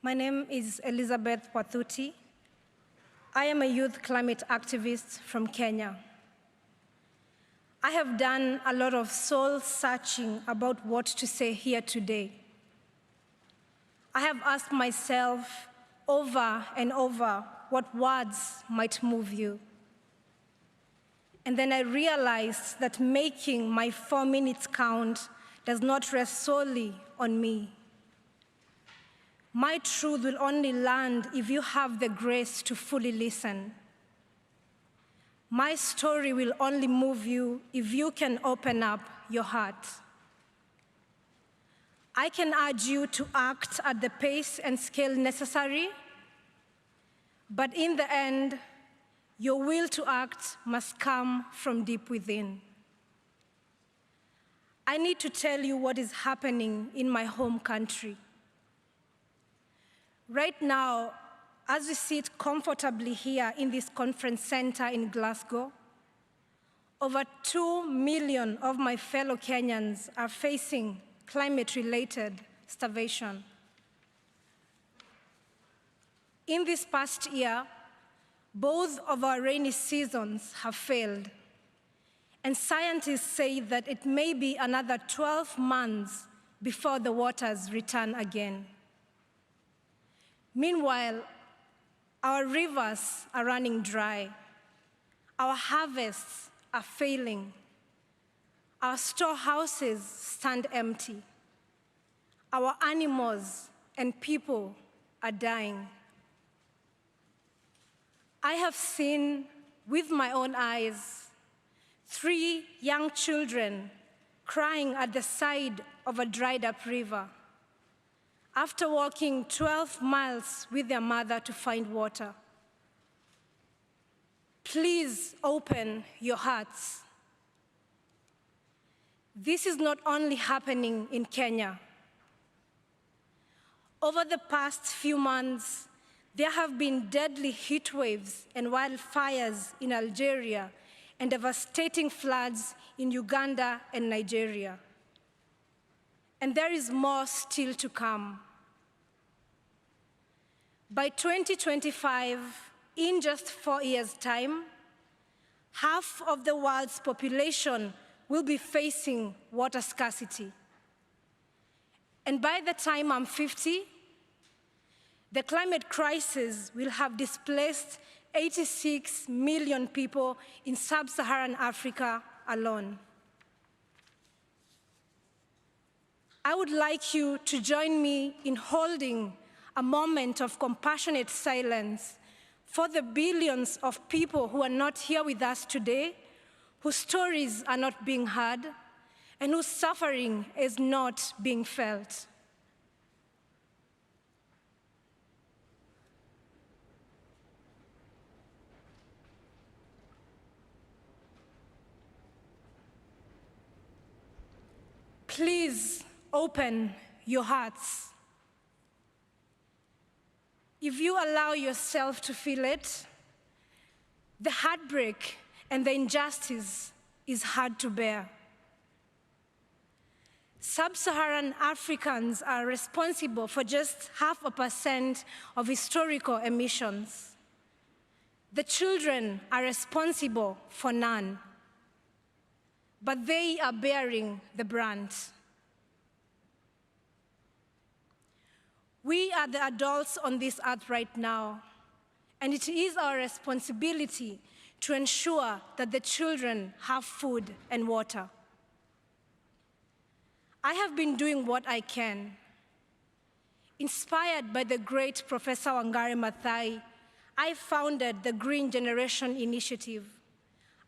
My name is Elizabeth Wathuti. I am a youth climate activist from Kenya. I have done a lot of soul searching about what to say here today. I have asked myself over and over what words might move you. And then I realized that making my 4 minutes count does not rest solely on me. My truth will only land if you have the grace to fully listen. My story will only move you if you can open up your heart. I can urge you to act at the pace and scale necessary, but in the end, your will to act must come from deep within. I need to tell you what is happening in my home country. Right now, as we sit comfortably here in this conference center in Glasgow, over 2 million of my fellow Kenyans are facing climate-related starvation. In this past year, both of our rainy seasons have failed, and scientists say that it may be another 12 months before the waters return again. Meanwhile, our rivers are running dry, our harvests are failing, our storehouses stand empty, our animals and people are dying. I have seen with my own eyes 3 young children crying at the side of a dried up river after walking 12 miles with their mother to find water. Please open your hearts. This is not only happening in Kenya. Over the past few months, there have been deadly heat waves and wildfires in Algeria and devastating floods in Uganda and Nigeria. And there is more still to come. By 2025, in just 4 years' time, half of the world's population will be facing water scarcity. And by the time I'm 50, the climate crisis will have displaced 86 million people in sub-Saharan Africa alone. I would like you to join me in holding a moment of compassionate silence for the billions of people who are not here with us today, whose stories are not being heard, and whose suffering is not being felt. Please open your hearts. If you allow yourself to feel it, the heartbreak and the injustice is hard to bear. Sub-Saharan Africans are responsible for just 0.5% of historical emissions. The children are responsible for none, but they are bearing the brunt. We are the adults on this earth right now, and it is our responsibility to ensure that the children have food and water. I have been doing what I can. Inspired by the great Professor Wangari Maathai, I founded the Green Generation Initiative,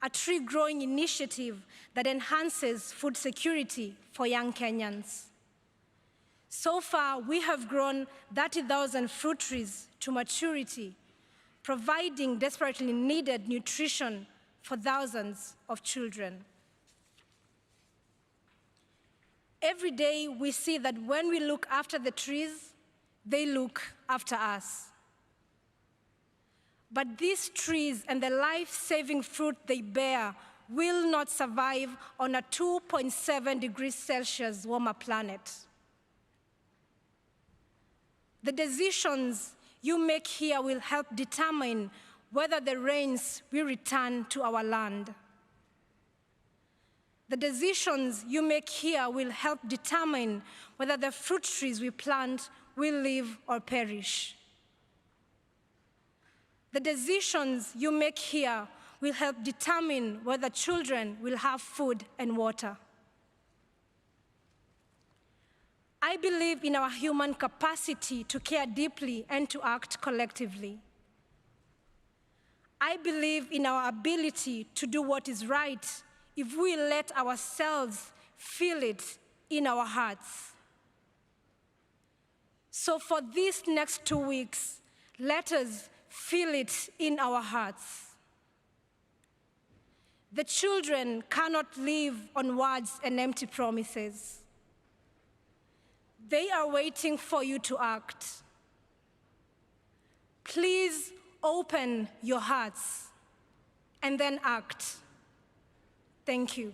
a tree-growing initiative that enhances food security for young Kenyans. So far, we have grown 30,000 fruit trees to maturity, providing desperately needed nutrition for thousands of children. Every day, we see that when we look after the trees, they look after us. But these trees and the life-saving fruit they bear will not survive on a 2.7 degrees Celsius warmer planet. The decisions you make here will help determine whether the rains will return to our land. The decisions you make here will help determine whether the fruit trees we plant will live or perish. The decisions you make here will help determine whether children will have food and water. I believe in our human capacity to care deeply and to act collectively. I believe in our ability to do what is right if we let ourselves feel it in our hearts. So for these next 2 weeks, let us feel it in our hearts. The children cannot live on words and empty promises. They are waiting for you to act. Please open your hearts and then act. Thank you.